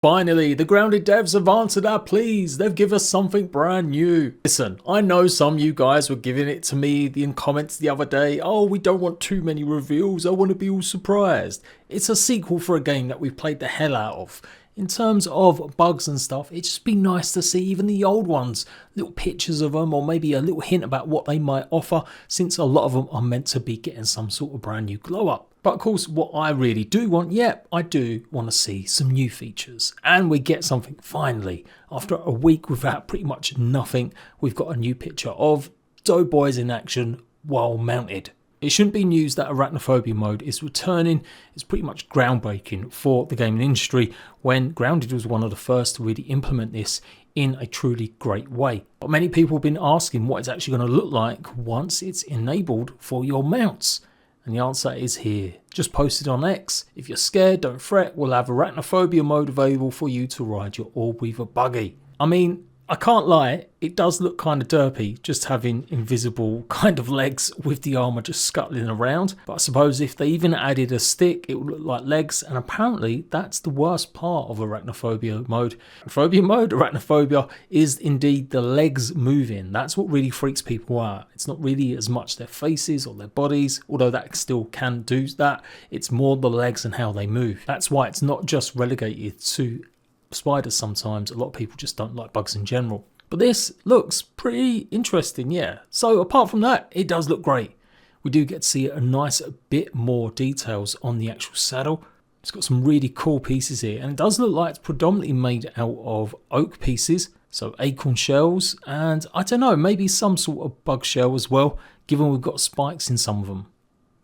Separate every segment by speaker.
Speaker 1: Finally, the Grounded devs have answered our pleas. They've given us something brand new. Listen, I know some of you guys were giving it to me in comments the other day. Oh, we don't want too many reveals. I want to be all surprised. It's a sequel for a game that we've played the hell out of. In terms of bugs and stuff, it'd just be nice to see even the old ones, little pictures of them, or maybe a little hint about what they might offer, since a lot of them are meant to be getting some sort of brand new glow up. But of course, what I really do want, I do want to see some new features. And we get something finally. After a week without pretty much nothing, we've got a new picture of Doughboys in action while mounted. It shouldn't be news that Arachnophobia mode is returning. It's pretty much groundbreaking for the gaming industry, when Grounded was one of the first to really implement this in a truly great way. But many people have been asking what it's actually going to look like once it's enabled for your mounts. And the answer is here. Just posted on X. If you're scared, don't fret. We'll have Arachnophobia mode available for you to ride your all-weaver buggy. I mean, I can't lie, it does look kind of derpy just having invisible kind of legs with the armor just scuttling around. But I suppose if they even added a stick, it would look like legs. And apparently that's the worst part of Arachnophobia mode. Arachnophobia is indeed the legs moving. That's what really freaks people out. It's not really as much their faces or their bodies, although that still can do that. It's more the legs and how they move. That's why it's not just relegated to spiders sometimes. A lot of people just don't like bugs in general. But this looks pretty interesting, yeah. So apart from that, it does look great. We do get to see a nice bit more details on the actual saddle. It's got some really cool pieces here, and it does look like it's predominantly made out of oak pieces, so acorn shells, and I don't know, maybe some sort of bug shell as well, given we've got spikes in some of them.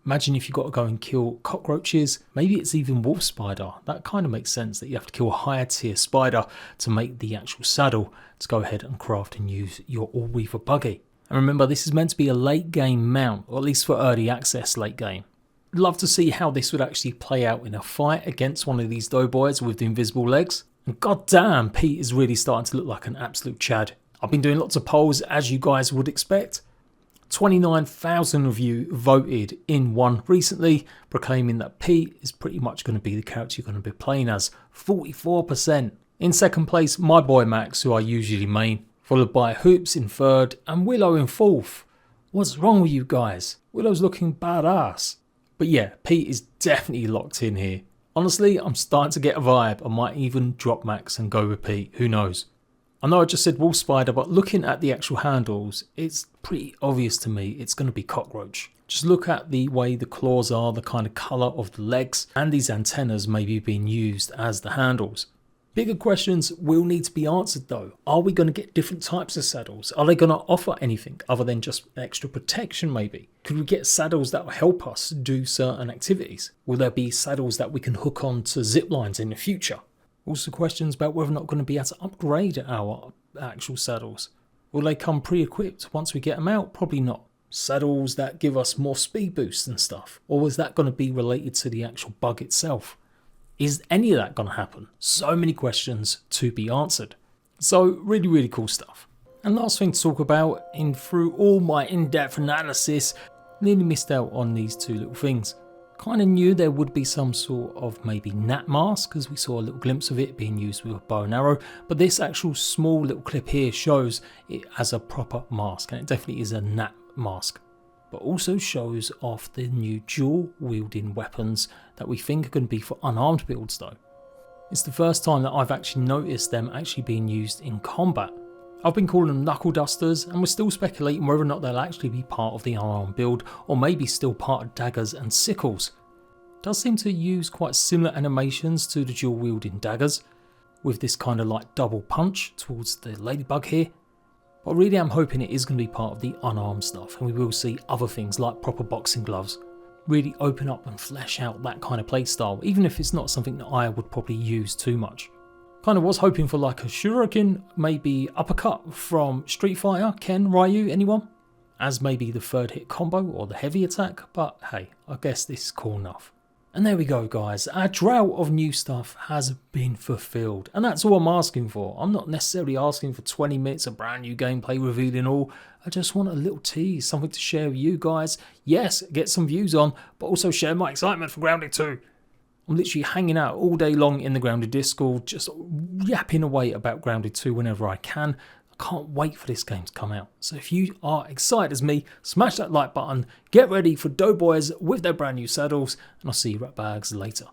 Speaker 1: Imagine if you've got to go and kill cockroaches, maybe it's even wolf spider. That kind of makes sense that you have to kill a higher tier spider to make the actual saddle to go ahead and craft and use your all-weaver buggy. And remember, this is meant to be a late game mount, or at least for early access late game. I'd love to see how this would actually play out in a fight against one of these doughboys with the invisible legs. And goddamn, Pete is really starting to look like an absolute chad. I've been doing lots of polls, as you guys would expect. 29,000 of you voted in one recently, proclaiming that Pete is pretty much going to be the character you're going to be playing as. 44%. In second place, my boy Max, who I usually main, followed by Hoops in third and Willow in fourth. What's wrong with you guys? Willow's looking badass. But yeah, Pete is definitely locked in here. Honestly, I'm starting to get a vibe. I might even drop Max and go with Pete, who knows. I know I just said wolf spider, but looking at the actual handles, it's pretty obvious to me it's going to be cockroach. Just look at the way the claws are, the kind of colour of the legs, and these antennas maybe being used as the handles. Bigger questions will need to be answered though. Are we going to get different types of saddles? Are they going to offer anything other than just extra protection maybe? Could we get saddles that will help us do certain activities? Will there be saddles that we can hook on to zip lines in the future? Also questions about whether or not going to be able to upgrade our actual saddles. Will they come pre-equipped once we get them out? Probably not. Saddles that give us more speed boosts and stuff. Or is that going to be related to the actual bug itself? Is any of that going to happen? So many questions to be answered. So really cool stuff. And last thing to talk about, through all my in-depth analysis, nearly missed out on these two little things. Kind of knew there would be some sort of maybe gnat mask, because we saw a little glimpse of it being used with a bow and arrow, but this actual small little clip here shows it as a proper mask, and it definitely is a gnat mask. But also shows off the new dual wielding weapons that we think are going to be for unarmed builds though. It's the first time that I've actually noticed them actually being used in combat. I've been calling them knuckle dusters, and we're still speculating whether or not they'll actually be part of the unarmed build, or maybe still part of daggers and sickles. It does seem to use quite similar animations to the dual wielding daggers, with this kind of like double punch towards the ladybug here. But really I'm hoping it is going to be part of the unarmed stuff, and we will see other things like proper boxing gloves. Really open up and flesh out that kind of playstyle, even if it's not something that I would probably use too much. Kind of was hoping for like a shuriken, maybe uppercut from Street Fighter, Ken, Ryu, anyone? As maybe the third hit combo or the heavy attack, but hey, I guess this is cool enough. And there we go guys, our drought of new stuff has been fulfilled, and that's all I'm asking for. I'm not necessarily asking for 20 minutes of brand new gameplay revealing all. I just want a little tease, something to share with you guys. Yes, get some views on, but also share my excitement for Grounded 2. I'm literally hanging out all day long in the Grounded Discord, just yapping away about Grounded 2 whenever I can. I can't wait for this game to come out. So if you are excited as me, smash that like button, get ready for Doughboys with their brand new saddles, and I'll see you rat bags later.